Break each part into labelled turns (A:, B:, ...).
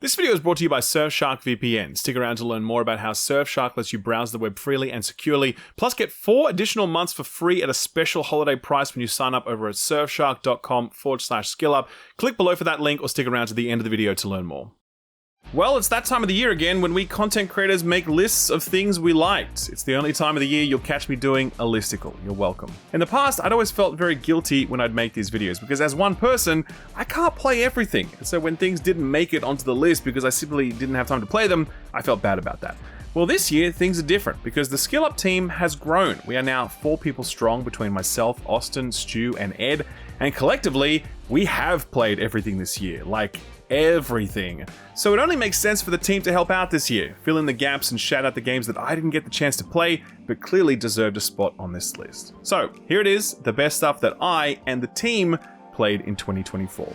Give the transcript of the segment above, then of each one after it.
A: This video is brought to you by Surfshark VPN. Stick around to learn more about how Surfshark lets you browse the web freely and securely. Plus, get 4 additional months for free at a special holiday price when you sign up over at surfshark.com/skillup. Click below for that link or stick around to the end of the video to learn more. Well, it's that time of the year again when we content creators make lists of things we liked. It's the only time of the year you'll catch me doing a listicle. You're welcome. In the past, I'd always felt very guilty when I'd make these videos because as one person, I can't play everything. And so when things didn't make it onto the list because I simply didn't have time to play them, I felt bad about that. Well, this year, things are different because the Skill Up team has grown. We are now 4 people strong between myself, Austin, Stu, and Ed. And collectively, we have played everything this year. Like, everything. So it only makes sense for the team to help out this year, fill in the gaps and shout out the games that I didn't get the chance to play, but clearly deserved a spot on this list. So here it is, the best stuff that I and the team played in 2024.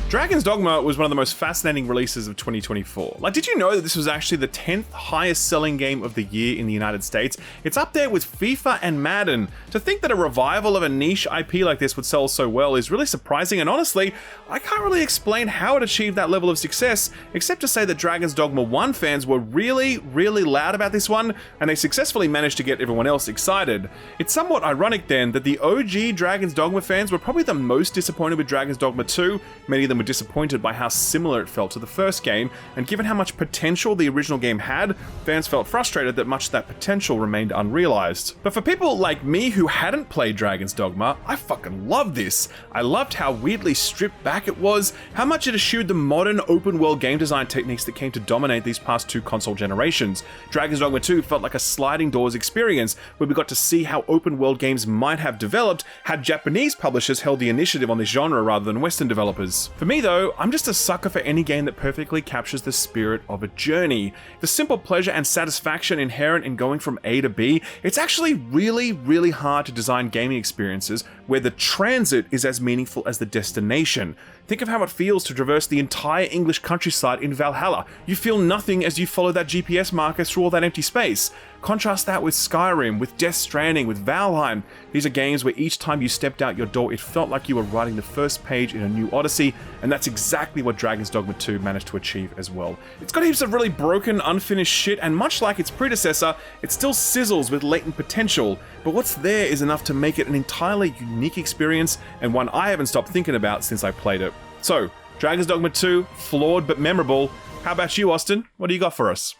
A: Dragon's Dogma was one of the most fascinating releases of 2024. Like, did you know that this was actually the 10th highest selling game of the year in the United States? It's up there with FIFA and Madden. To think that a revival of a niche IP like this would sell so well is really surprising, and honestly, I can't really explain how it achieved that level of success, except to say that Dragon's Dogma 1 fans were really loud about this one, and they successfully managed to get everyone else excited. It's somewhat ironic then that the OG Dragon's Dogma fans were probably the most disappointed with Dragon's Dogma 2, many of them were disappointed by how similar it felt to the first game, and given how much potential the original game had, fans felt frustrated that much of that potential remained unrealized. But for people like me who hadn't played Dragon's Dogma, I fucking loved this. I loved how weirdly stripped back it was, how much it eschewed the modern open world game design techniques that came to dominate these past 2 console generations. Dragon's Dogma 2 felt like a sliding doors experience, where we got to see how open world games might have developed had Japanese publishers held the initiative on this genre rather than Western developers. For me though, I'm just a sucker for any game that perfectly captures the spirit of a journey. The simple pleasure and satisfaction inherent in going from A to B, it's actually really hard to design gaming experiences where the transit is as meaningful as the destination. Think of how it feels to traverse the entire English countryside in Valhalla. You feel nothing as you follow that GPS marker through all that empty space. Contrast that with Skyrim, with Death Stranding, with Valheim. These are games where each time you stepped out your door, it felt like you were writing the first page in a new Odyssey, and that's exactly what Dragon's Dogma 2 managed to achieve as well. It's got heaps of really broken, unfinished shit, and much like its predecessor, it still sizzles with latent potential, but what's there is enough to make it an entirely unique experience, and one I haven't stopped thinking about since I played it. So, Dragon's Dogma 2, flawed but memorable. How about you, Austin? What do you got for us?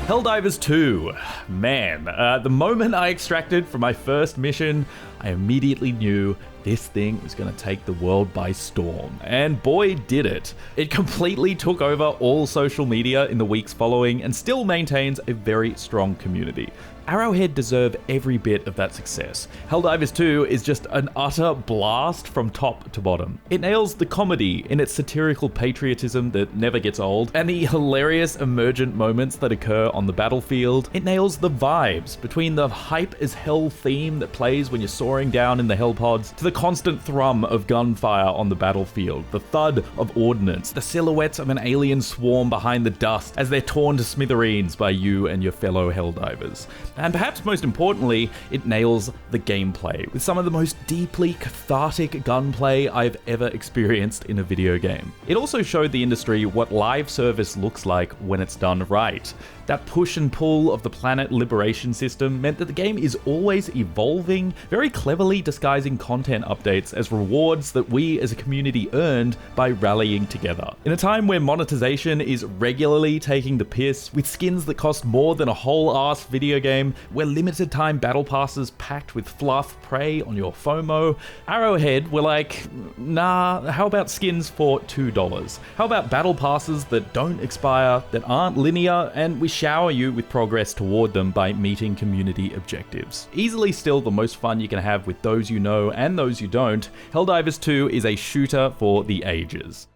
B: Helldivers 2. Man, the moment I extracted from my first mission, I immediately knew this thing was going to take the world by storm. And boy, did it. It completely took over all social media in the weeks following and still maintains a very strong community. Arrowhead deserve every bit of that success. Helldivers 2 is just an utter blast from top to bottom. It nails the comedy in its satirical patriotism that never gets old, and the hilarious emergent moments that occur on the battlefield. It nails the vibes between the hype as hell theme that plays when you're soaring down in the hell pods to the constant thrum of gunfire on the battlefield, the thud of ordnance, the silhouettes of an alien swarm behind the dust as they're torn to smithereens by you and your fellow Helldivers. And perhaps most importantly, it nails the gameplay with some of the most deeply cathartic gunplay I've ever experienced in a video game. It also showed the industry what live service looks like when it's done right. That push and pull of the planet liberation system meant that the game is always evolving, very cleverly disguising content updates as rewards that we as a community earned by rallying together. In a time where monetization is regularly taking the piss, with skins that cost more than a whole-ass video game, where limited time battle passes packed with fluff prey on your FOMO, Arrowhead were like, nah, how about skins for $2? How about battle passes that don't expire, that aren't linear, and we shower you with progress toward them by meeting community objectives. Easily still the most fun you can have with those you know and those you don't, Helldivers 2 is a shooter for the ages.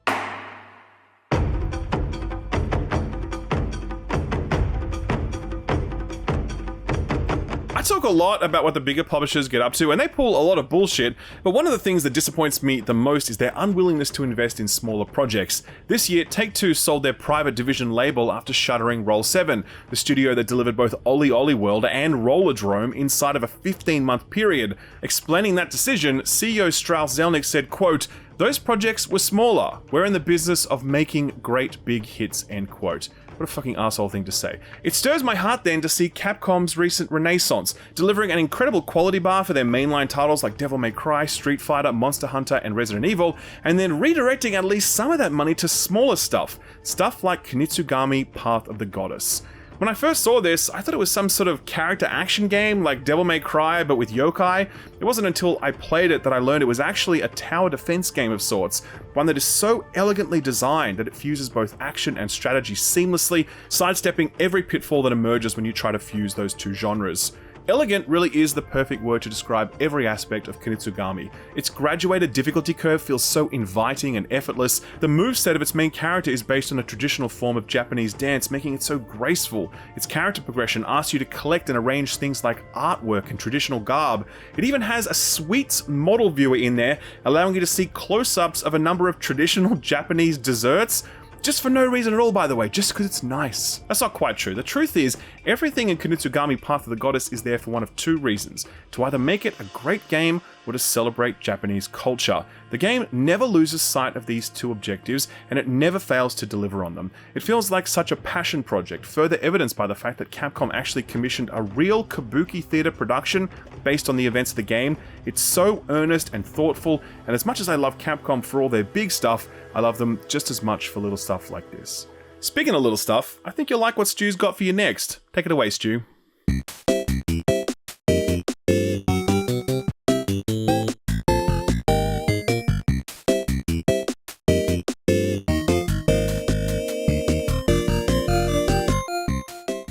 A: I talk a lot about what the bigger publishers get up to, and they pull a lot of bullshit, but one of the things that disappoints me the most is their unwillingness to invest in smaller projects. This year, Take-Two sold their private division label after shuttering Roll7, the studio that delivered both Oli Oli World and Rollerdrome inside of a 15-month period. Explaining that decision, CEO Strauss Zelnick said, quote, "Those projects were smaller. We're in the business of making great big hits," end quote. What a fucking asshole thing to say. It stirs my heart then to see Capcom's recent renaissance, delivering an incredible quality bar for their mainline titles like Devil May Cry, Street Fighter, Monster Hunter, and Resident Evil, and then redirecting at least some of that money to smaller stuff like Kunitsu Gami, Path of the Goddess. When I first saw this, I thought it was some sort of character action game like Devil May Cry but with yokai. It wasn't until I played it that I learned it was actually a tower defense game of sorts, one that is so elegantly designed that it fuses both action and strategy seamlessly, sidestepping every pitfall that emerges when you try to fuse those two genres. Elegant really is the perfect word to describe every aspect of Kunitsugami. Its graduated difficulty curve feels so inviting and effortless. The moveset of its main character is based on a traditional form of Japanese dance, making it so graceful. Its character progression asks you to collect and arrange things like artwork and traditional garb. It even has a sweet model viewer in there, allowing you to see close-ups of a number of traditional Japanese desserts. Just for no reason at all, by the way, just because it's nice. That's not quite true. The truth is, everything in Kunitsugami Path of the Goddess is there for one of two reasons: to either make it a great game or to celebrate Japanese culture. The game never loses sight of these two objectives, and it never fails to deliver on them. It feels like such a passion project, further evidenced by the fact that Capcom actually commissioned a real kabuki theater production based on the events of the game. It's so earnest and thoughtful, and as much as I love Capcom for all their big stuff, I love them just as much for little stuff like this. Speaking of little stuff, I think you'll like what Stu's got for you next. Take it away, Stu.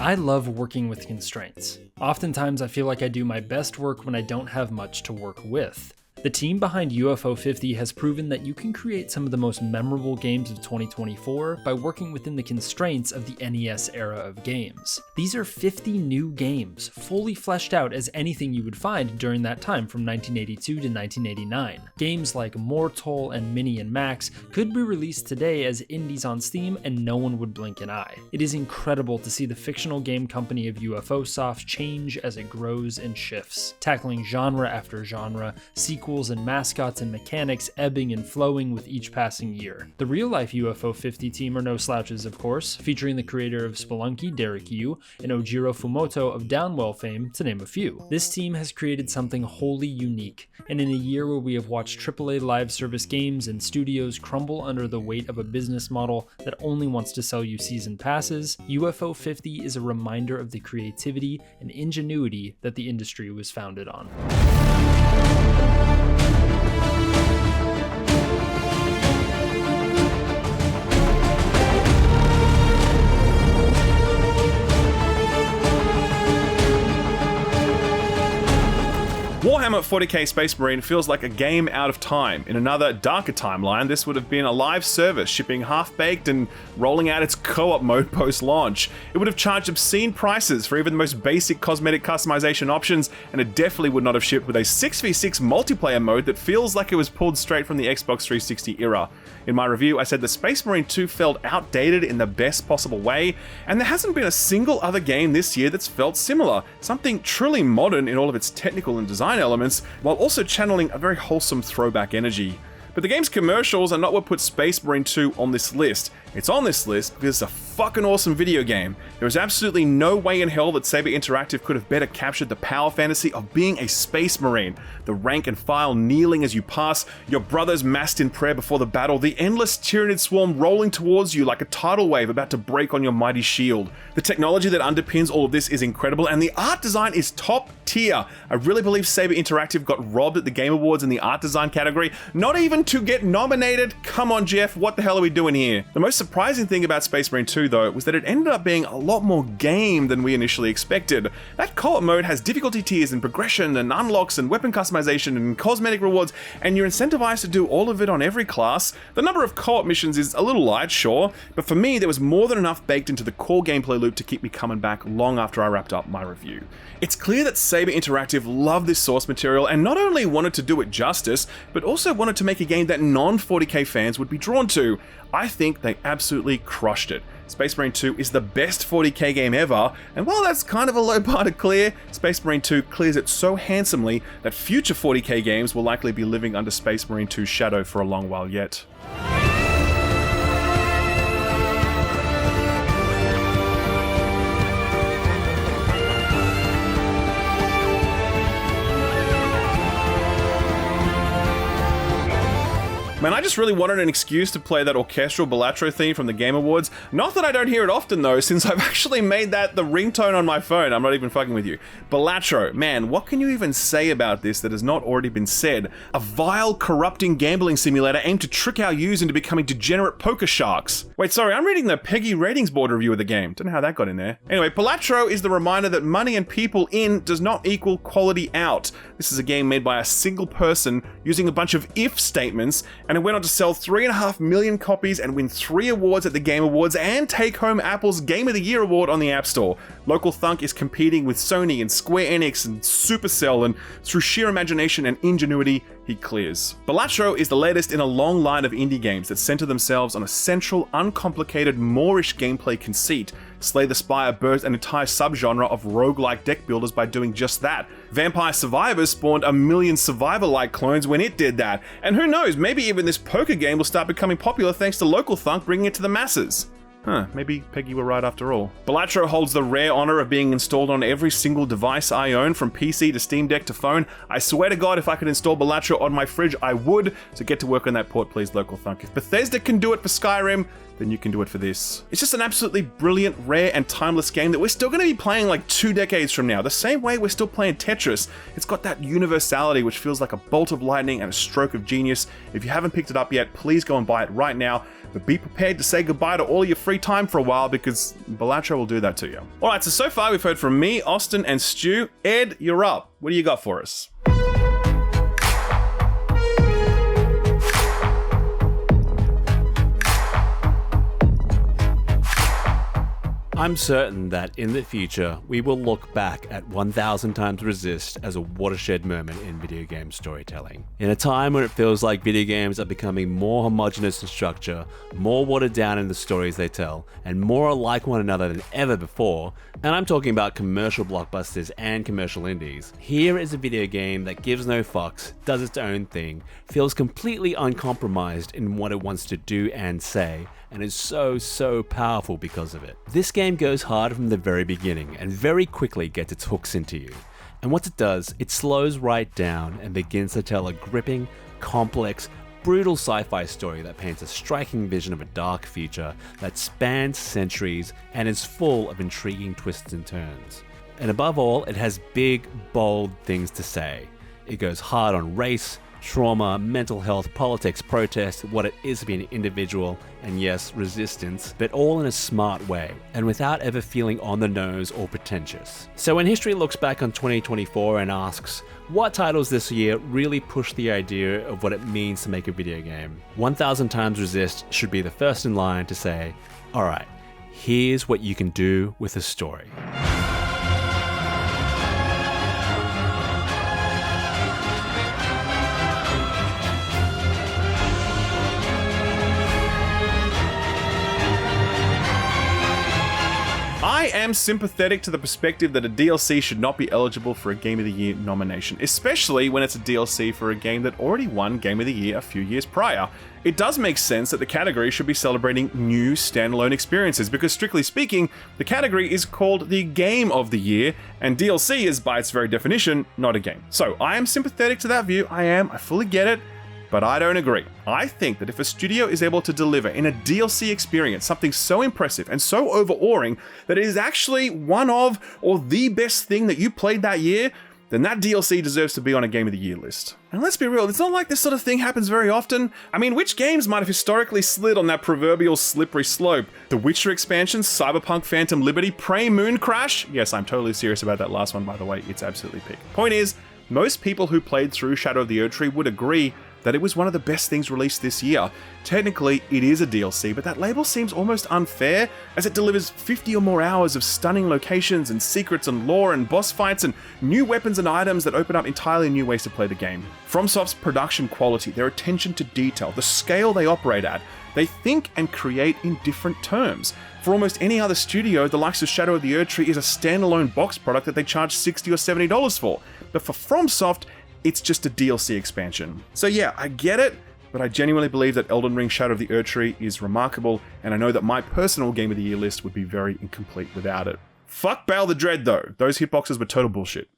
C: I love working with constraints. Oftentimes I feel like I do my best work when I don't have much to work with. The team behind UFO 50 has proven that you can create some of the most memorable games of 2024 by working within the constraints of the NES era of games. These are 50 new games, fully fleshed out as anything you would find during that time from 1982 to 1989. Games like Mortal and Mini and Max could be released today as indies on Steam and no one would blink an eye. It is incredible to see the fictional game company of UFO Soft change as it grows and shifts, tackling genre after genre, sequels and mascots and mechanics ebbing and flowing with each passing year. The real-life UFO 50 team are no slouches, of course, featuring the creator of Spelunky, Derek Yu, and Ojiro Fumoto of Downwell fame, to name a few. This team has created something wholly unique, and in a year where we have watched AAA live service games and studios crumble under the weight of a business model that only wants to sell you season passes, UFO 50 is a reminder of the creativity and ingenuity that the industry was founded on.
A: Warhammer 40k Space Marine feels like a game out of time. In another, darker timeline, this would have been a live service, shipping half-baked and rolling out its co-op mode post-launch. It would have charged obscene prices for even the most basic cosmetic customization options, and it definitely would not have shipped with a 6v6 multiplayer mode that feels like it was pulled straight from the Xbox 360 era. In my review, I said the Space Marine 2 felt outdated in the best possible way, and there hasn't been a single other game this year that's felt similar. Something truly modern in all of its technical and design elements, while also channeling a very wholesome throwback energy. But the game's commercials are not what put Space Marine 2 on this list. It's on this list because it's a fucking awesome video game. There is absolutely no way in hell that Saber Interactive could have better captured the power fantasy of being a Space Marine. The rank and file kneeling as you pass, your brothers massed in prayer before the battle, the endless Tyranid swarm rolling towards you like a tidal wave about to break on your mighty shield. The technology that underpins all of this is incredible, and the art design is top tier. I really believe Saber Interactive got robbed at the Game Awards in the art design category, not even to get nominated. Come on, Jeff, what the hell are we doing here? The most surprising thing about Space Marine 2, though, was that it ended up being a lot more game than we initially expected. That co-op mode has difficulty tiers and progression and unlocks and weapon customization and cosmetic rewards, and you're incentivized to do all of it on every class. The number of co-op missions is a little light, sure, but for me, there was more than enough baked into the core gameplay loop to keep me coming back long after I wrapped up my review. It's clear that Saber Interactive loved this source material and not only wanted to do it justice, but also wanted to make a game that non-40k fans would be drawn to. I think they absolutely crushed it. Space Marine 2 is the best 40k game ever, and while that's kind of a low bar to clear, Space Marine 2 clears it so handsomely that future 40k games will likely be living under Space Marine 2's shadow for a long while yet. Man, I just really wanted an excuse to play that orchestral Balatro theme from the Game Awards. Not that I don't hear it often though, since I've actually made that the ringtone on my phone. I'm not even fucking with you. Balatro, man, what can you even say about this that has not already been said? A vile, corrupting gambling simulator aimed to trick our users into becoming degenerate poker sharks. Wait, sorry, I'm reading the Peggy ratings board review of the game. Don't know how that got in there. Anyway, Balatro is the reminder that money and people in does not equal quality out. This is a game made by a single person using a bunch of if statements, and it went on to sell 3.5 million copies and win 3 awards at the Game Awards and take home Apple's Game of the Year award on the App Store. Local Thunk is competing with Sony and Square Enix and Supercell, and through sheer imagination and ingenuity, he clears. Balatro is the latest in a long line of indie games that center themselves on a central, uncomplicated, Moorish gameplay conceit. Slay the Spire birthed an entire subgenre of roguelike deck builders by doing just that. Vampire Survivors spawned a million Survivor-like clones when it did that. And who knows, maybe even this poker game will start becoming popular thanks to Local Thunk bringing it to the masses. Maybe Peggy were right after all. Balatro holds the rare honor of being installed on every single device I own, from PC to Steam Deck to phone. I swear to God, if I could install Balatro on my fridge, I would. So get to work on that port, please, Local Thunk. If Bethesda can do it for Skyrim, then you can do it for this. It's just an absolutely brilliant, rare, and timeless game that we're still going to be playing like 2 decades from now. The same way we're still playing Tetris. It's got that universality which feels like a bolt of lightning and a stroke of genius. If you haven't picked it up yet, please go and buy it right now. But be prepared to say goodbye to all your free time for a while, because Balatro will do that to you. Alright, so far we've heard from me, Austin, and Stu. Ed, you're up. What do you got for us?
D: I'm certain that in the future, we will look back at 1000 Times Resist as a watershed moment in video game storytelling. In a time when it feels like video games are becoming more homogenous in structure, more watered down in the stories they tell, and more alike one another than ever before, and I'm talking about commercial blockbusters and commercial indies, here is a video game that gives no fucks, does its own thing, feels completely uncompromised in what it wants to do and say, and is so powerful because of it. This game goes hard from the very beginning and very quickly gets its hooks into you. And once it does, it slows right down and begins to tell a gripping, complex, brutal sci-fi story that paints a striking vision of a dark future that spans centuries and is full of intriguing twists and turns. And above all, it has big, bold things to say. It goes hard on race, trauma, mental health, politics, protest, what it is to be an individual, and yes, resistance, but all in a smart way, and without ever feeling on the nose or pretentious. So when history looks back on 2024 and asks, what titles this year really push the idea of what it means to make a video game? 1000 Times Resist should be the first in line to say, alright, here's what you can do with a story.
A: I am sympathetic to the perspective that a DLC should not be eligible for a Game of the Year nomination, especially when it's a DLC for a game that already won Game of the Year a few years prior. It does make sense that the category should be celebrating new standalone experiences, because strictly speaking, the category is called the Game of the Year, and DLC is by its very definition not a game. So I am sympathetic to that view, I fully get it. But I don't agree. I think that if a studio is able to deliver in a DLC experience something so impressive and so overawing that it is actually one of or the best thing that you played that year, then that DLC deserves to be on a Game of the Year list. And let's be real, it's not like this sort of thing happens very often. I mean, which games might have historically slid on that proverbial slippery slope? The Witcher expansion, Cyberpunk Phantom Liberty, Prey Moon Crash? Yes, I'm totally serious about that last one, by the way. It's absolutely peak. Point is, most people who played through Shadow of the Erdtree would agree that it was one of the best things released this year. Technically, it is a DLC, but that label seems almost unfair, as it delivers 50 or more hours of stunning locations and secrets and lore and boss fights and new weapons and items that open up entirely new ways to play the game. FromSoft's production quality, their attention to detail, the scale they operate at, they think and create in different terms. For almost any other studio, the likes of Shadow of the Erdtree is a standalone box product that they charge $60 or $70 for. But for FromSoft, it's just a DLC expansion. So yeah, I get it, but I genuinely believe that Elden Ring Shadow of the Erdtree is remarkable, and I know that my personal Game of the Year list would be very incomplete without it. Fuck Bale the Dread though, those hitboxes were total bullshit.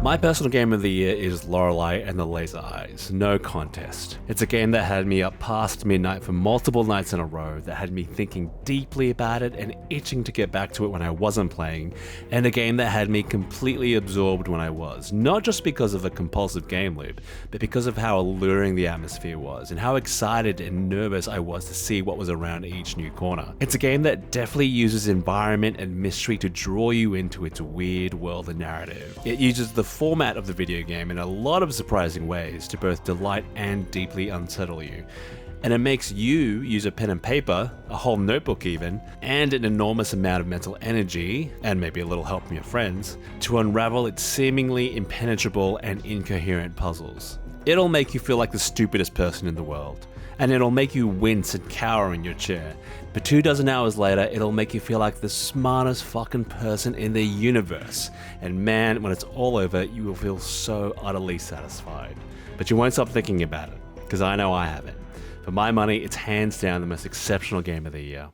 D: My personal game of the year is Lorelei and the Laser Eyes, no contest. It's a game that had me up past midnight for multiple nights in a row, that had me thinking deeply about it and itching to get back to it when I wasn't playing, and a game that had me completely absorbed when I was, not just because of a compulsive game loop, but because of how alluring the atmosphere was, and how excited and nervous I was to see what was around each new corner. It's a game that definitely uses environment and mystery to draw you into its weird world and narrative. It uses the format of the video game in a lot of surprising ways to both delight and deeply unsettle you. And it makes you use a pen and paper, a whole notebook even, and an enormous amount of mental energy, and maybe a little help from your friends, to unravel its seemingly impenetrable and incoherent puzzles. It'll make you feel like the stupidest person in the world, and it'll make you wince and cower in your chair. But 24 hours later, it'll make you feel like the smartest fucking person in the universe. And man, when it's all over, you will feel so utterly satisfied. But you won't stop thinking about it, because I know I haven't. For my money, it's hands down the most exceptional game of the year.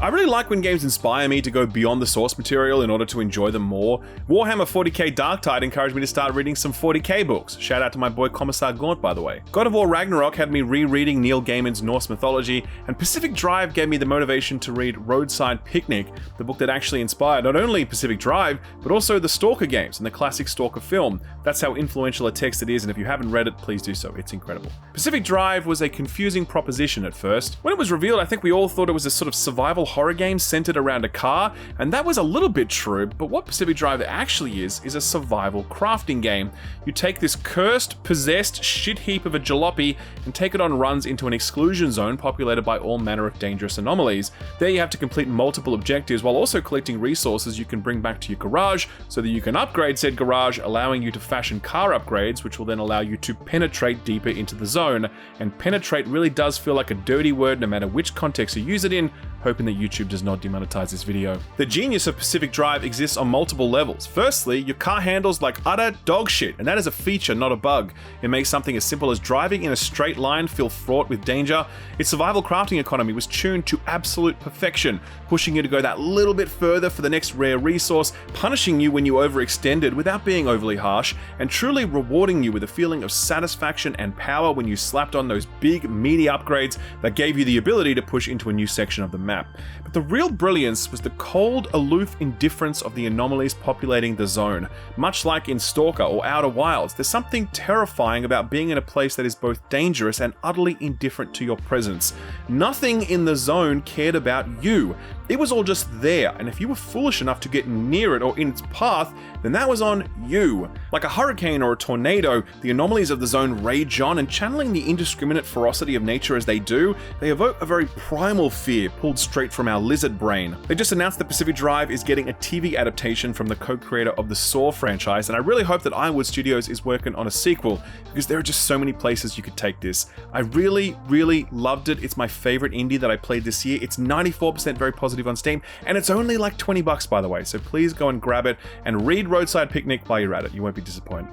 A: I really like when games inspire me to go beyond the source material in order to enjoy them more. Warhammer 40k Darktide encouraged me to start reading some 40k books. Shout out to my boy Commissar Gaunt, by the way. God of War Ragnarok had me rereading Neil Gaiman's Norse mythology, and Pacific Drive gave me the motivation to read Roadside Picnic, the book that actually inspired not only Pacific Drive, but also the Stalker games and the classic Stalker film. That's how influential a text it is, and if you haven't read it, please do so. It's incredible. Pacific Drive was a confusing proposition at first. When it was revealed, I think we all thought it was a sort of survival horror game centered around a car, and that was a little bit true, but what Pacific Drive actually is a survival crafting game. You take this cursed, possessed shit heap of a jalopy and take it on runs into an exclusion zone populated by all manner of dangerous anomalies. There you have to complete multiple objectives while also collecting resources you can bring back to your garage so that you can upgrade said garage, allowing you to fashion car upgrades, which will then allow you to penetrate deeper into the zone. And penetrate really does feel like a dirty word no matter which context you use it in, hoping that YouTube does not demonetize this video. The genius of Pacific Drive exists on multiple levels. Firstly, your car handles like utter dog shit, and that is a feature, not a bug. It makes something as simple as driving in a straight line feel fraught with danger. Its survival crafting economy was tuned to absolute perfection, pushing you to go that little bit further for the next rare resource, punishing you when you overextended without being overly harsh, and truly rewarding you with a feeling of satisfaction and power when you slapped on those big, meaty upgrades that gave you the ability to push into a new section of the map. But the real brilliance was the cold, aloof indifference of the anomalies populating the zone. Much like in Stalker or Outer Wilds, there's something terrifying about being in a place that is both dangerous and utterly indifferent to your presence. Nothing in the zone cared about you. It was all just there, and if you were foolish enough to get near it or in its path, then that was on you. Like a hurricane or a tornado, the anomalies of the zone rage on, and channeling the indiscriminate ferocity of nature as they do, they evoke a very primal fear pulled straight from our lizard brain. They just announced that Pacific Drive is getting a TV adaptation from the co-creator of the Saw franchise, and I really hope that Ironwood Studios is working on a sequel, because there are just so many places you could take this. I really, really loved it. It's my favorite indie that I played this year. It's 94% very positive on Steam, and it's only like $20 by the way, so please go and grab it and read Roadside Picnic while you're at it. You won't be disappointed.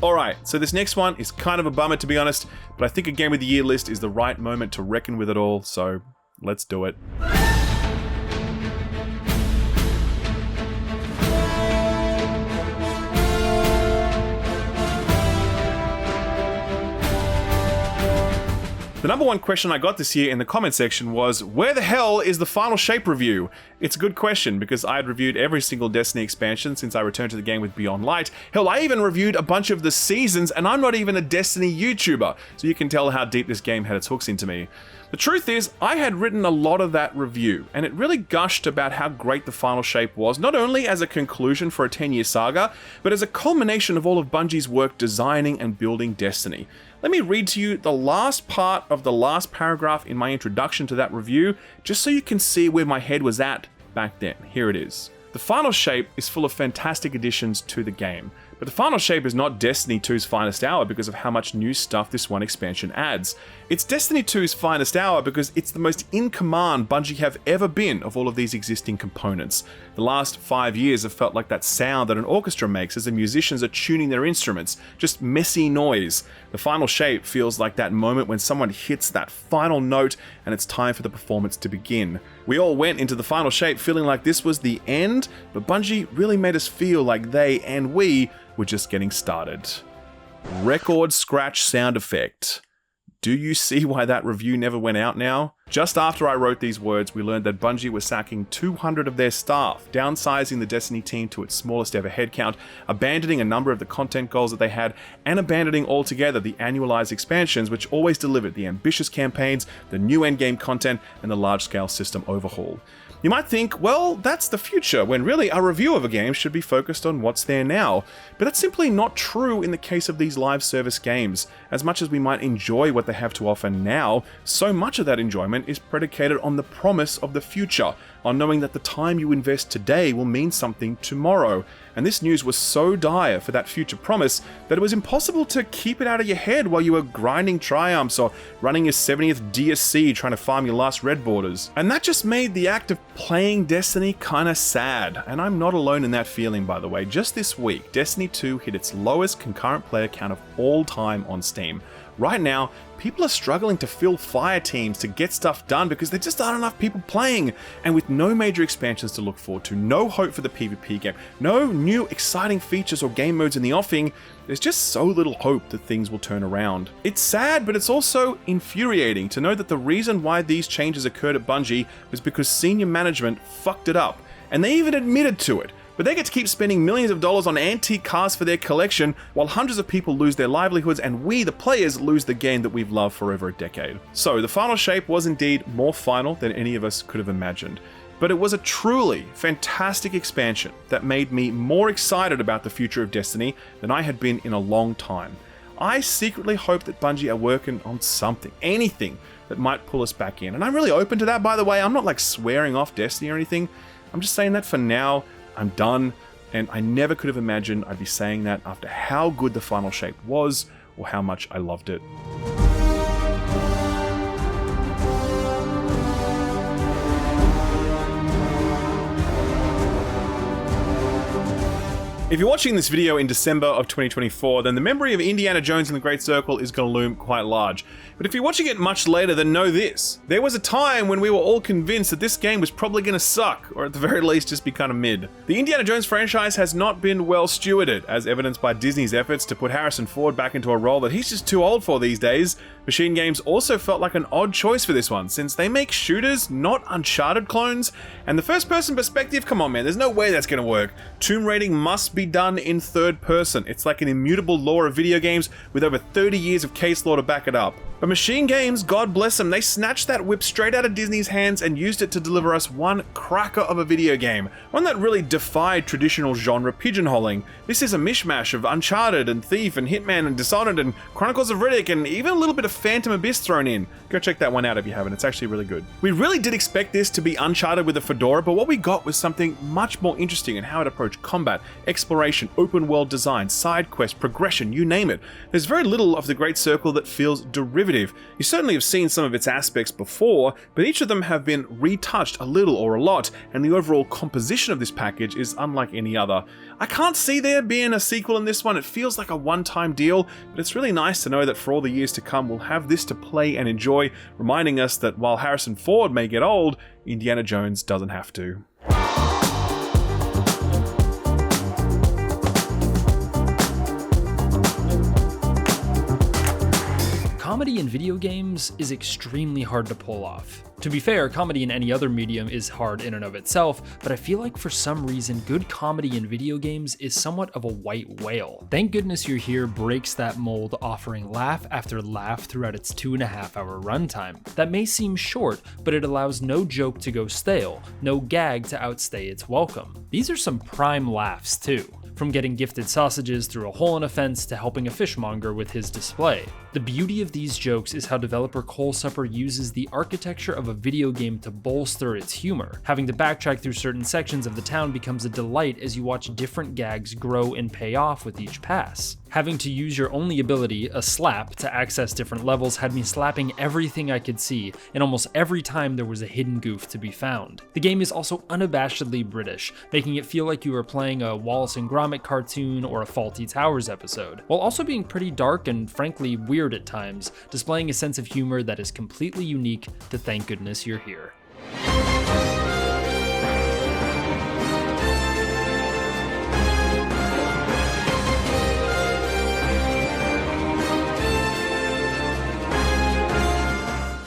A: Alright, so this next one is kind of a bummer to be honest, but I think a Game of the Year list is the right moment to reckon with it all, so let's do it. The number one question I got this year in the comment section was, where the hell is the Final Shape review? It's a good question because I had reviewed every single Destiny expansion since I returned to the game with Beyond Light. Hell, I even reviewed a bunch of the seasons, and I'm not even a Destiny YouTuber, so you can tell how deep this game had its hooks into me. The truth is, I had written a lot of that review, and it really gushed about how great the Final Shape was, not only as a conclusion for a 10-year saga, but as a culmination of all of Bungie's work designing and building Destiny. Let me read to you the last part of the last paragraph in my introduction to that review, just so you can see where my head was at back then. Here it is. The Final Shape is full of fantastic additions to the game, but the Final Shape is not Destiny 2's finest hour because of how much new stuff this one expansion adds. It's Destiny 2's finest hour because it's the most in command Bungie have ever been of all of these existing components. The last 5 years have felt like that sound that an orchestra makes as the musicians are tuning their instruments, just messy noise. The Final Shape feels like that moment when someone hits that final note and it's time for the performance to begin. We all went into the Final Shape feeling like this was the end, but Bungie really made us feel like they and we were just getting started. Record scratch sound effect. Do you see why that review never went out now? Just after I wrote these words, we learned that Bungie was sacking 200 of their staff, downsizing the Destiny team to its smallest ever headcount, abandoning a number of the content goals that they had, and abandoning altogether the annualized expansions which always delivered the ambitious campaigns, the new endgame content, and the large-scale system overhaul. You might think, well, that's the future, when really a review of a game should be focused on what's there now. But that's simply not true in the case of these live service games. As much as we might enjoy what they have to offer now, so much of that enjoyment is predicated on the promise of the future, on knowing that the time you invest today will mean something tomorrow. And this news was so dire for that future promise that it was impossible to keep it out of your head while you were grinding triumphs or running your 70th DSC trying to farm your last red borders. And that just made the act of playing Destiny kinda sad. And I'm not alone in that feeling, by the way. Just this week, Destiny 2 hit its lowest concurrent player count of all time on Steam. Right now, people are struggling to fill fire teams to get stuff done because there just aren't enough people playing. And with no major expansions to look forward to, no hope for the PvP game, no new exciting features or game modes in the offing, there's just so little hope that things will turn around. It's sad, but it's also infuriating to know that the reason why these changes occurred at Bungie was because senior management fucked it up. And they even admitted to it. But they get to keep spending millions of dollars on antique cars for their collection, while hundreds of people lose their livelihoods and we, the players, lose the game that we've loved for over a decade. So, the Final Shape was indeed more final than any of us could have imagined. But it was a truly fantastic expansion that made me more excited about the future of Destiny than I had been in a long time. I secretly hope that Bungie are working on something, anything, that might pull us back in. And I'm really open to that, by the way. I'm not like swearing off Destiny or anything. I'm just saying that for now, I'm done, and I never could have imagined I'd be saying that after how good the Final Shape was, or how much I loved it. If you're watching this video in December of 2024, then the memory of Indiana Jones and the Great Circle is going to loom quite large. But if you're watching it much later, then know this. There was a time when we were all convinced that this game was probably going to suck, or at the very least just be kind of mid. The Indiana Jones franchise has not been well stewarded, as evidenced by Disney's efforts to put Harrison Ford back into a role that he's just too old for these days. Machine Games also felt like an odd choice for this one, since they make shooters, not Uncharted clones, and the first-person perspective, come on man, there's no way that's going to work. Tomb raiding must be done in third person. It's like an immutable law of video games with over 30 years of case law to back it up. But Machine Games, God bless them, they snatched that whip straight out of Disney's hands and used it to deliver us one cracker of a video game. One that really defied traditional genre pigeonholing. This is a mishmash of Uncharted and Thief and Hitman and Dishonored and Chronicles of Riddick and even a little bit of Phantom Abyss thrown in. Go check that one out if you haven't, it's actually really good. We really did expect this to be Uncharted with a fedora, but what we got was something much more interesting in how it approached combat, exploration, open world design, side quest, progression, you name it. There's very little of the Great Circle that feels derivative. You certainly have seen some of its aspects before, but each of them have been retouched a little or a lot, and the overall composition of this package is unlike any other. I can't see there being a sequel in this one. It feels like a one-time deal, but it's really nice to know that for all the years to come, we'll have this to play and enjoy, reminding us that while Harrison Ford may get old, Indiana Jones doesn't have to.
C: comedy in video games is extremely hard to pull off. To be fair, comedy in any other medium is hard in and of itself, but I feel like for some reason, good comedy in video games is somewhat of a white whale. Thank Goodness You're Here breaks that mold, offering laugh after laugh throughout its 2.5-hour runtime. That may seem short, but it allows no joke to go stale, no gag to outstay its welcome. These are some prime laughs too. From getting gifted sausages through a hole in a fence to helping a fishmonger with his display. The beauty of these jokes is how developer Cole Supper uses the architecture of a video game to bolster its humor. Having to backtrack through certain sections of the town becomes a delight as you watch different gags grow and pay off with each pass. Having to use your only ability, a slap, to access different levels had me slapping everything I could see, and almost every time there was a hidden goof to be found. The game is also unabashedly British, making it feel like you are playing a Wallace and Gromit cartoon or a Fawlty Towers episode, while also being pretty dark and frankly weird at times, displaying a sense of humor that is completely unique to Thank Goodness You're Here.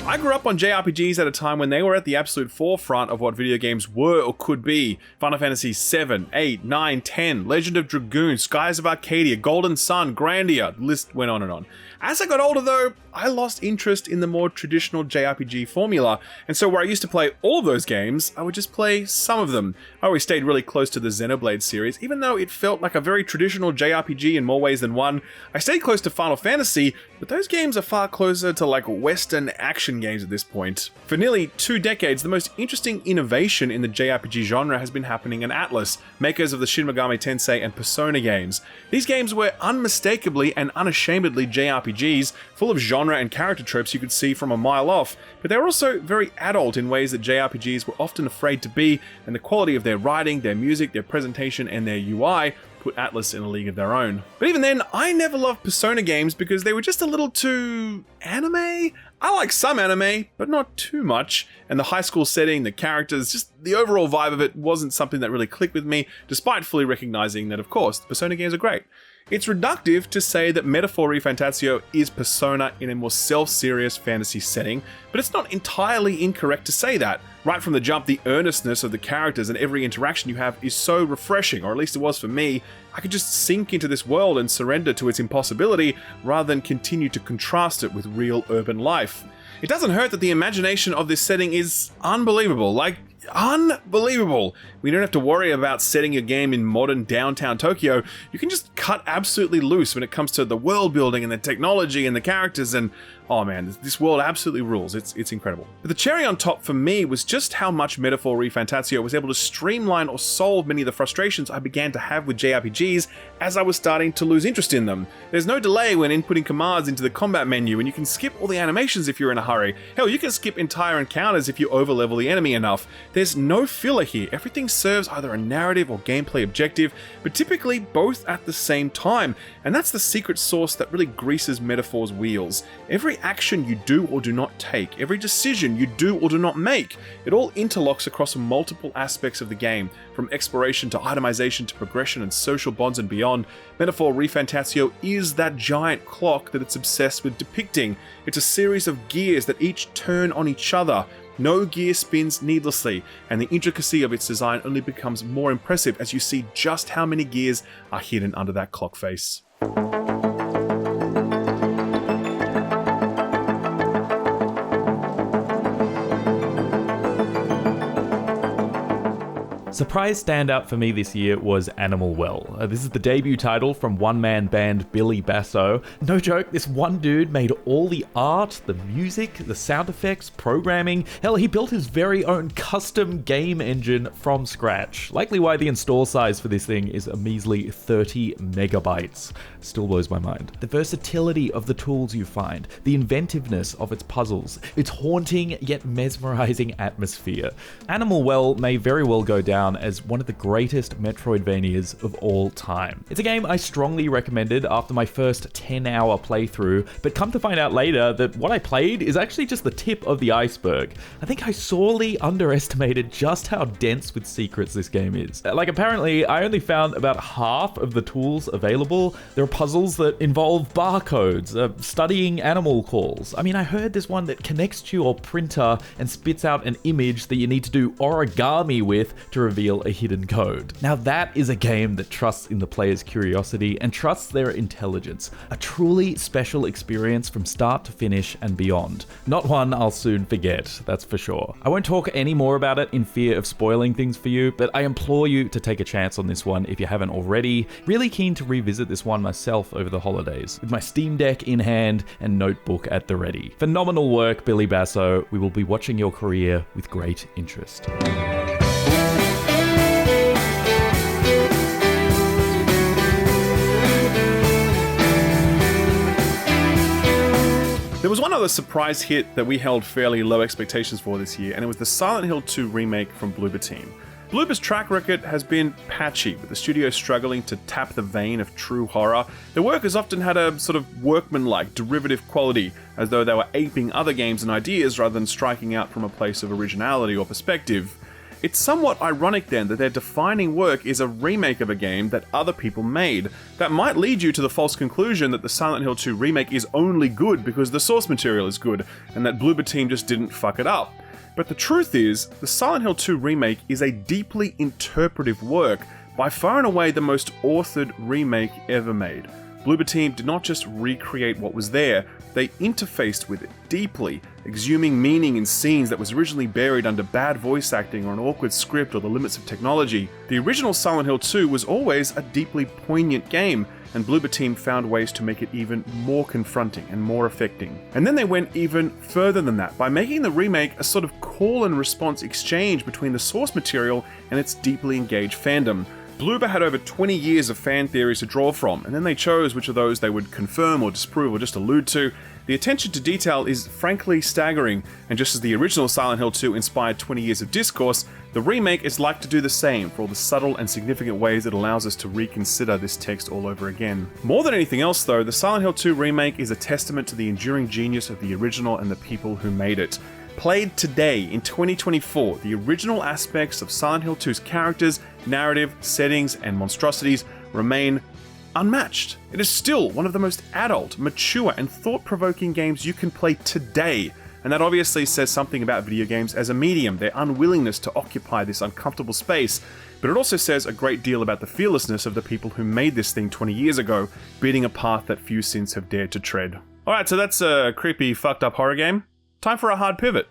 A: I grew up on JRPGs at a time when they were at the absolute forefront of what video games were or could be. Final Fantasy 7, 8, 9, 10, Legend of Dragoon, Skies of Arcadia, Golden Sun, Grandia, the list went on and on. As I got older though, I lost interest in the more traditional JRPG formula, and so where I used to play all of those games, I would just play some of them. I always stayed really close to the Xenoblade series, even though it felt like a very traditional JRPG in more ways than one. I stayed close to Final Fantasy, but those games are far closer to like Western action games at this point. For nearly 2 decades, the most interesting innovation in the JRPG genre has been happening in Atlus, makers of the Shin Megami Tensei and Persona games. These games were unmistakably and unashamedly JRPGs, full of genre and character tropes you could see from a mile off, but they were also very adult in ways that JRPGs were often afraid to be, and the quality of their writing, their music, their presentation, and their UI put Atlus in a league of their own. But even then, I never loved Persona games because they were just a little too anime. I like some anime, but not too much, and the high school setting, the characters, just the overall vibe of it wasn't something that really clicked with me, despite fully recognizing that, of course, the Persona games are great. It's reductive to say that Metaphor ReFantazio is Persona in a more self-serious fantasy setting, but it's not entirely incorrect to say that. Right from the jump, the earnestness of the characters and every interaction you have is so refreshing, or at least it was for me. I could just sink into this world and surrender to its impossibility, rather than continue to contrast it with real urban life. It doesn't hurt that the imagination of this setting is unbelievable, like unbelievable. We don't have to worry about setting your game in modern downtown Tokyo. You can just cut absolutely loose when it comes to the world building and the technology and the characters, and oh man, this world absolutely rules. It's incredible. But the cherry on top for me was just how much Metaphor ReFantazio was able to streamline or solve many of the frustrations I began to have with JRPGs as I was starting to lose interest in them. There's no delay when inputting commands into the combat menu, and you can skip all the animations if you're in a hurry. Hell, you can skip entire encounters if you overlevel the enemy enough. There's no filler here. Everything serves either a narrative or gameplay objective, but typically both at the same time, and that's the secret sauce that really greases Metaphor's wheels. Every action you do or do not take, every decision you do or do not make, it all interlocks across multiple aspects of the game, from exploration to itemization to progression and social bonds and beyond. Metaphor ReFantazio is that giant clock that it's obsessed with depicting. It's a series of gears that each turn on each other. No gear spins needlessly, and the intricacy of its design only becomes more impressive as you see just how many gears are hidden under that clock face.
B: Surprise standout for me this year was Animal Well. This is the debut title from one-man band Billy Basso. No joke, this one dude made all the art, the music, the sound effects, programming. Hell, he built his very own custom game engine from scratch. Likely why the install size for this thing is a measly 30 megabytes. Still blows my mind. The versatility of the tools you find, the inventiveness of its puzzles, its haunting yet mesmerizing atmosphere. Animal Well may very well go down down as one of the greatest Metroidvanias of all time. It's a game I strongly recommended after my first 10-hour playthrough, but come to find out later that what I played is actually just the tip of the iceberg. I think I sorely underestimated just how dense with secrets this game is. Like, apparently, I only found about half of the tools available. There are puzzles that involve barcodes, studying animal calls. I mean, I heard there's one that connects to your printer and spits out an image that you need to do origami with to reveal a hidden code. Now that is a game that trusts in the player's curiosity and trusts their intelligence. A truly special experience from start to finish and beyond. Not one I'll soon forget, that's for sure. I won't talk any more about it in fear of spoiling things for you, but I implore you to take a chance on this one if you haven't already. Really keen to revisit this one myself over the holidays, with my Steam Deck in hand and notebook at the ready. Phenomenal work, Billy Basso. We will be watching your career with great interest.
A: There was one other surprise hit that we held fairly low expectations for this year, and it was the Silent Hill 2 remake from Bloober Team. Bloober's track record has been patchy, with the studio struggling to tap the vein of true horror. Their work has often had a sort of workman-like, derivative quality, as though they were aping other games and ideas rather than striking out from a place of originality or perspective. It's somewhat ironic then that their defining work is a remake of a game that other people made. That might lead you to the false conclusion that the Silent Hill 2 remake is only good because the source material is good, and that Bloober Team just didn't fuck it up. But the truth is, the Silent Hill 2 remake is a deeply interpretive work, by far and away the most authored remake ever made. Bloober Team did not just recreate what was there, they interfaced with it deeply, exhuming meaning in scenes that was originally buried under bad voice acting or an awkward script or the limits of technology. The original Silent Hill 2 was always a deeply poignant game, and Bloober Team found ways to make it even more confronting and more affecting. And then they went even further than that, by making the remake a sort of call and response exchange between the source material and its deeply engaged fandom. Bloober had over 20 years of fan theories to draw from, and then they chose which of those they would confirm or disprove or just allude to. The attention to detail is frankly staggering, and just as the original Silent Hill 2 inspired 20 years of discourse, the remake is like to do the same for all the subtle and significant ways it allows us to reconsider this text all over again. More than anything else though, the Silent Hill 2 remake is a testament to the enduring genius of the original and the people who made it. Played today, in 2024, the original aspects of Silent Hill 2's characters, narrative, settings, and monstrosities remain unmatched. It is still one of the most adult, mature, and thought-provoking games you can play today, and that obviously says something about video games as a medium, their unwillingness to occupy this uncomfortable space, but it also says a great deal about the fearlessness of the people who made this thing 20 years ago, beating a path that few since have dared to tread. Alright, so that's a creepy, fucked up horror game. Time for a hard pivot.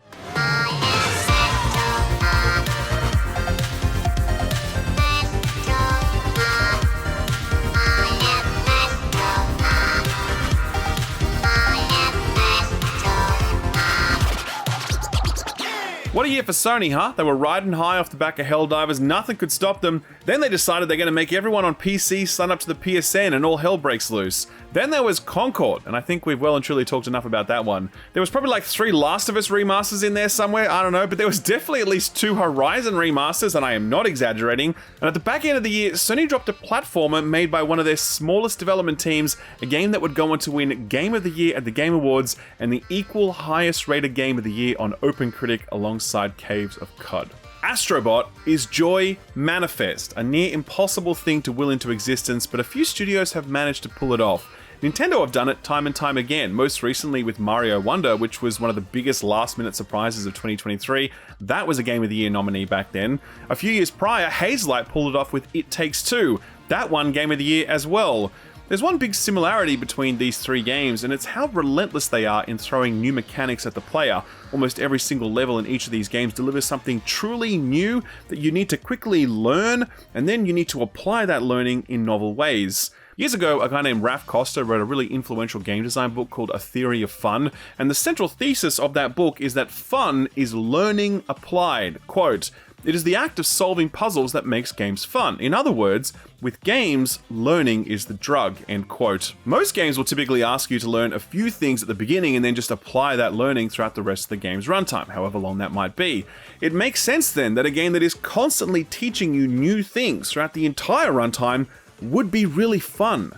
A: What a year for Sony, huh? They were riding high off the back of Helldivers, nothing could stop them. Then they decided they're going to make everyone on PC sign up to the PSN and all hell breaks loose. Then there was Concord, and I think we've well and truly talked enough about that one. There was probably like 3 Last of Us remasters in there somewhere, I don't know, but there was definitely at least 2 Horizon remasters, and I am not exaggerating. And at the back end of the year, Sony dropped a platformer made by one of their smallest development teams, a game that would go on to win Game of the Year at the Game Awards, and the equal highest rated Game of the Year on OpenCritic alongside Caves of Cod. Astrobot is joy manifest, a near impossible thing to will into existence, but a few studios have managed to pull it off. Nintendo have done it time and time again, most recently with Mario Wonder, which was one of the biggest last-minute surprises of 2023. That was a Game of the Year nominee back then. A few years prior, Hazelight pulled it off with It Takes Two. That won Game of the Year as well. There's one big similarity between these 3 games, and it's how relentless they are in throwing new mechanics at the player. Almost every single level in each of these games delivers something truly new that you need to quickly learn, and then you need to apply that learning in novel ways. Years ago, a guy named Raph Costa wrote a really influential game design book called A Theory of Fun, and the central thesis of that book is that fun is learning applied. Quote, It is the act of solving puzzles that makes games fun. In other words, with games, learning is the drug, end quote. Most games will typically ask you to learn a few things at the beginning and then just apply that learning throughout the rest of the game's runtime, however long that might be. It makes sense then that a game that is constantly teaching you new things throughout the entire runtime would be really fun.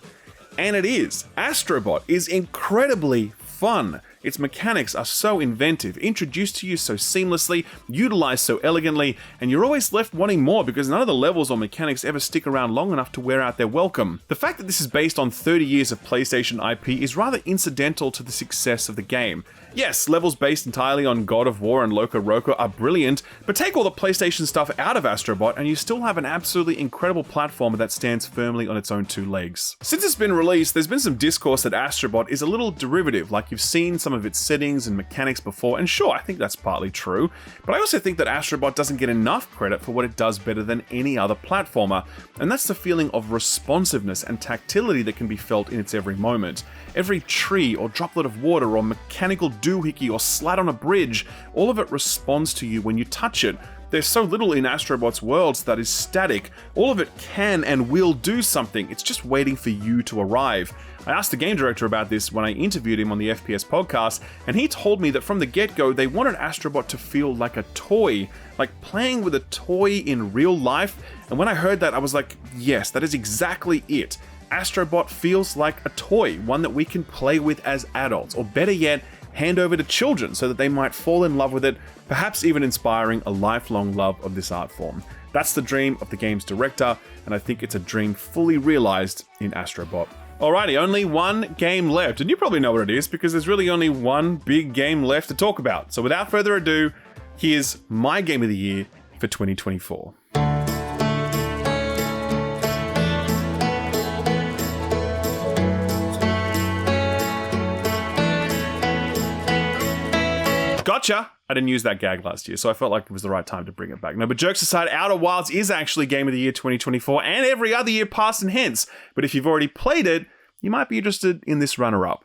A: And it is. Astrobot is incredibly fun. Its mechanics are so inventive, introduced to you so seamlessly, utilized so elegantly, and you're always left wanting more because none of the levels or mechanics ever stick around long enough to wear out their welcome. The fact that this is based on 30 years of PlayStation IP is rather incidental to the success of the game. Yes, levels based entirely on God of War and Loco Roco are brilliant, but take all the PlayStation stuff out of Astrobot and you still have an absolutely incredible platformer that stands firmly on its own two legs. Since it's been released, there's been some discourse that Astrobot is a little derivative, like you've seen some of its settings and mechanics before, and sure, I think that's partly true, but I also think that Astrobot doesn't get enough credit for what it does better than any other platformer, and that's the feeling of responsiveness and tactility that can be felt in its every moment. Every tree or droplet of water or mechanical doohickey or slat on a bridge, all of it responds to you when you touch it. There's so little in Astrobot's worlds that is static. All of it can and will do something. It's just waiting for you to arrive. I asked the game director about this when I interviewed him on the FPS podcast, and he told me that from the get-go, they wanted Astrobot to feel like a toy, like playing with a toy in real life. And when I heard that, I was like, yes, that is exactly it. Astrobot feels like a toy, one that we can play with as adults, or better yet, hand over to children so that they might fall in love with it, perhaps even inspiring a lifelong love of this art form. That's the dream of the game's director, and I think it's a dream fully realized in Astrobot. Alrighty, only one game left, and you probably know what it is because there's really only one big game left to talk about. So without further ado, here's my game of the year for 2024. Gotcha! I didn't use that gag last year, so I felt like it was the right time to bring it back. No, but jokes aside, Outer Wilds is actually Game of the Year 2024 and every other year past and hence. But if you've already played it, you might be interested in this runner-up.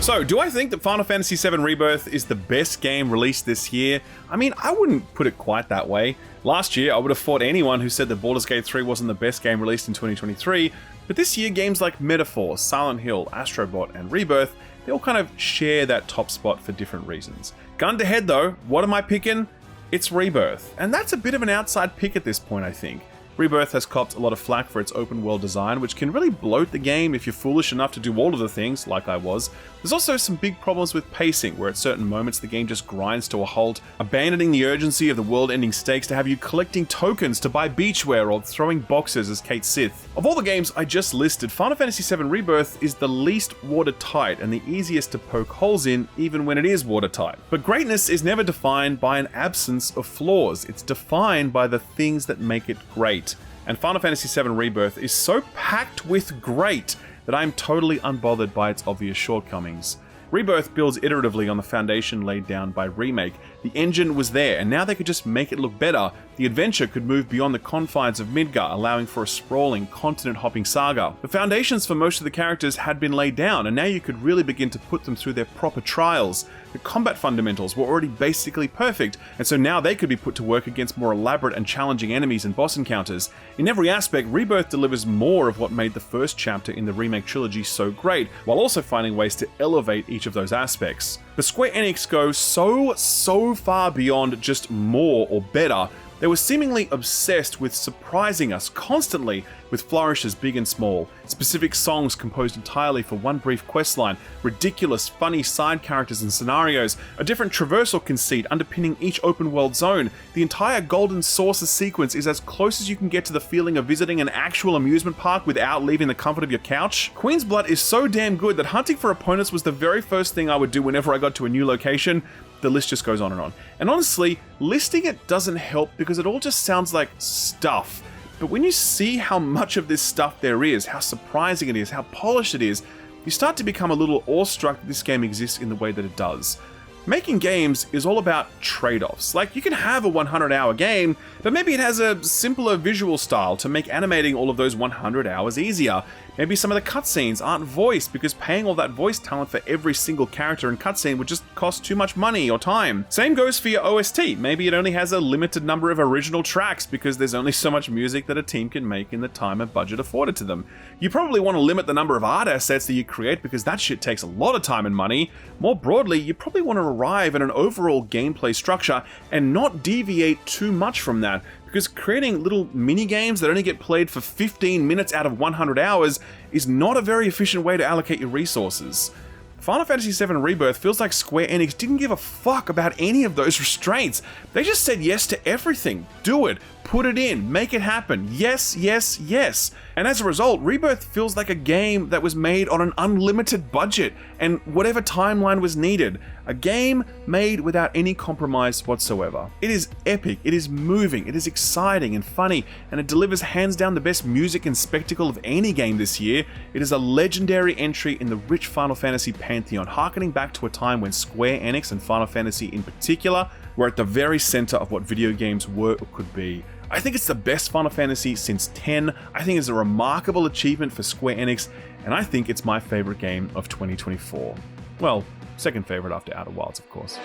A: So, do I think that Final Fantasy VII Rebirth is the best game released this year? I mean, I wouldn't put it quite that way. Last year, I would have fought anyone who said that Baldur's Gate 3 wasn't the best game released in 2023, but this year, games like Metaphor, Silent Hill, Astrobot, and Rebirth, they all kind of share that top spot for different reasons. Gun to head though, what am I picking? It's Rebirth, and that's a bit of an outside pick at this point, I think. Rebirth has copped a lot of flack for its open world design, which can really bloat the game if you're foolish enough to do all of the things, like I was. There's also some big problems with pacing, where at certain moments the game just grinds to a halt, abandoning the urgency of the world-ending stakes to have you collecting tokens to buy beachwear or throwing boxes as Kate Sith. Of all the games I just listed, Final Fantasy VII Rebirth is the least watertight and the easiest to poke holes in, even when it is watertight. But greatness is never defined by an absence of flaws, it's defined by the things that make it great. And Final Fantasy VII Rebirth is so packed with great that I am totally unbothered by its obvious shortcomings. Rebirth builds iteratively on the foundation laid down by Remake. The engine was there, and now they could just make it look better. The adventure could move beyond the confines of Midgar, allowing for a sprawling, continent-hopping saga. The foundations for most of the characters had been laid down, and now you could really begin to put them through their proper trials. The combat fundamentals were already basically perfect, and so now they could be put to work against more elaborate and challenging enemies and boss encounters. In every aspect, Rebirth delivers more of what made the first chapter in the Remake trilogy so great, while also finding ways to elevate each of those aspects. But Square Enix go so far beyond just more or better. They were seemingly obsessed with surprising us constantly with flourishes big and small, specific songs composed entirely for one brief questline, ridiculous, funny side characters and scenarios, a different traversal conceit underpinning each open world zone. The entire Golden Saucer sequence is as close as you can get to the feeling of visiting an actual amusement park without leaving the comfort of your couch. Queen's Blood is so damn good that hunting for opponents was the very first thing I would do whenever I got to a new location. The list just goes on and on. And honestly, listing it doesn't help because it all just sounds like stuff. But when you see how much of this stuff there is, how surprising it is, how polished it is, you start to become a little awestruck that this game exists in the way that it does. Making games is all about trade-offs. Like, you can have a 100-hour game, but maybe it has a simpler visual style to make animating all of those 100 hours easier. Maybe some of the cutscenes aren't voiced because paying all that voice talent for every single character and cutscene would just cost too much money or time. Same goes for your OST. Maybe it only has a limited number of original tracks because there's only so much music that a team can make in the time and budget afforded to them. You probably want to limit the number of art assets that you create because that shit takes a lot of time and money. More broadly, you probably want to arrive at an overall gameplay structure and not deviate too much from that, because creating little mini games that only get played for 15 minutes out of 100 hours is not a very efficient way to allocate your resources. Final Fantasy VII Rebirth feels like Square Enix didn't give a fuck about any of those restraints. They just said yes to everything. Do it. Put it in. Make it happen. Yes, yes, yes. And as a result, Rebirth feels like a game that was made on an unlimited budget and whatever timeline was needed. A game made without any compromise whatsoever. It is epic, it is moving, it is exciting and funny, and it delivers hands down the best music and spectacle of any game this year. It is a legendary entry in the rich Final Fantasy pantheon, harkening back to a time when Square Enix and Final Fantasy in particular were at the very center of what video games were or could be. I think it's the best Final Fantasy since 10. I think it's a remarkable achievement for Square Enix, and I think it's my favorite game of 2024. Well, second favorite after Outer Wilds, of course.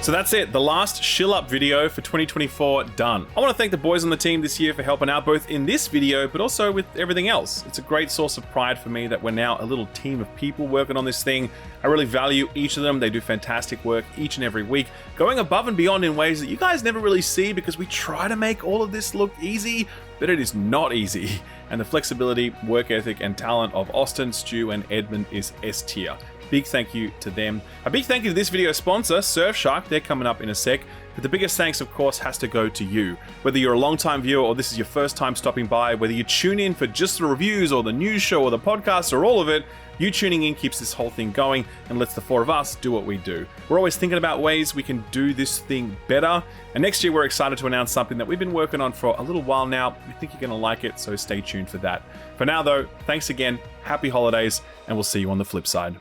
A: So that's it, the last shill up video for 2024 done. I want to thank the boys on the team this year for helping out both in this video, but also with everything else. It's a great source of pride for me that we're now a little team of people working on this thing. I really value each of them. They do fantastic work each and every week, going above and beyond in ways that you guys never really see because we try to make all of this look easy, but it is not easy. And the flexibility, work ethic, and talent of Austin, Stu, and Edmund is S tier. Big thank you to them. A big thank you to this video sponsor, Surfshark. They're coming up in a sec. But the biggest thanks, of course, has to go to you. Whether you're a long-time viewer or this is your first time stopping by, whether you tune in for just the reviews or the news show or the podcast or all of it, you tuning in keeps this whole thing going and lets the four of us do what we do. We're always thinking about ways we can do this thing better. And next year, we're excited to announce something that we've been working on for a little while now. We think you're going to like it, so stay tuned for that. For now, though, thanks again, happy holidays, and we'll see you on the flip side.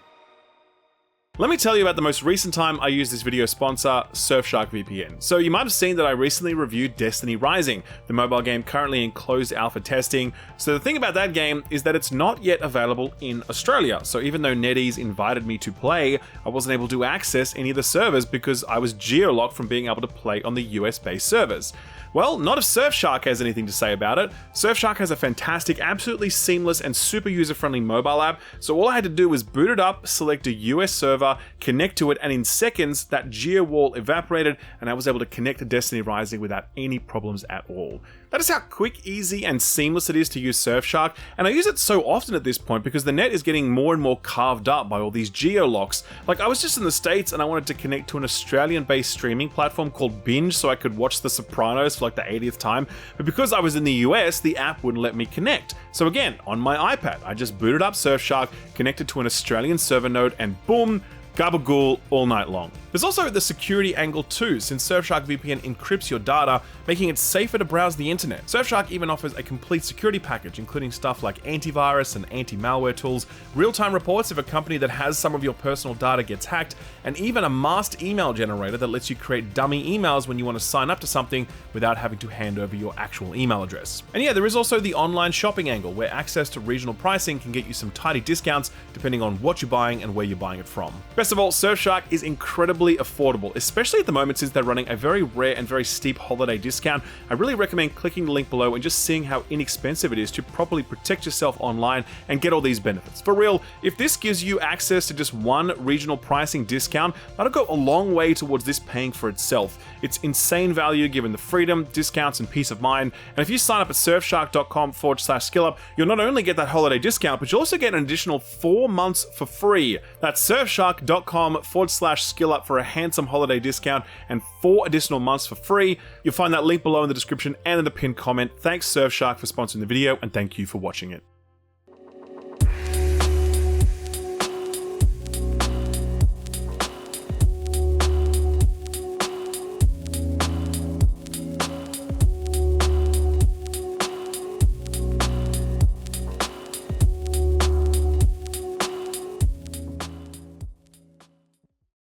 A: Let me tell you about the most recent time I used this video sponsor, Surfshark VPN. So you might have seen that I recently reviewed Destiny Rising, the mobile game currently in closed alpha testing. So the thing about that game is that it's not yet available in Australia. So even though NetEase invited me to play, I wasn't able to access any of the servers because I was geo-locked from being able to play on the US-based servers. Well, not if Surfshark has anything to say about it. Surfshark has a fantastic, absolutely seamless and super user-friendly mobile app, so all I had to do was boot it up, select a US server, connect to it, and in seconds, that geo wall evaporated, and I was able to connect to Destiny Rising without any problems at all. That is how quick, easy, and seamless it is to use Surfshark, and I use it so often at this point because the net is getting more and more carved up by all these geo-locks. Like, I was just in the States and I wanted to connect to an Australian-based streaming platform called Binge so I could watch The Sopranos for like the 80th time, but because I was in the US, the app wouldn't let me connect. So again, on my iPad, I just booted up Surfshark, connected to an Australian server node, and boom, gabagool all night long. There's also the security angle too, since Surfshark VPN encrypts your data, making it safer to browse the internet. Surfshark even offers a complete security package, including stuff like antivirus and anti-malware tools, real-time reports if a company that has some of your personal data gets hacked, and even a masked email generator that lets you create dummy emails when you want to sign up to something without having to hand over your actual email address. And yeah, there is also the online shopping angle, where access to regional pricing can get you some tidy discounts depending on what you're buying and where you're buying it from. Best of all, Surfshark is incredibly affordable, especially at the moment since they're running a very rare and very steep holiday discount. I really recommend clicking the link below and just seeing how inexpensive it is to properly protect yourself online and get all these benefits. For real, if this gives you access to just one regional pricing discount, that'll go a long way towards this paying for itself. It's insane value given the freedom, discounts, and peace of mind. And if you sign up at surfshark.com/skillup, you'll not only get that holiday discount, but you'll also get an additional 4 months for free. That's surfshark.com/skillup for a handsome holiday discount and 4 additional months for free. You'll find that link below in the description and in the pinned comment. Thanks Surfshark for sponsoring the video, and thank you for watching it.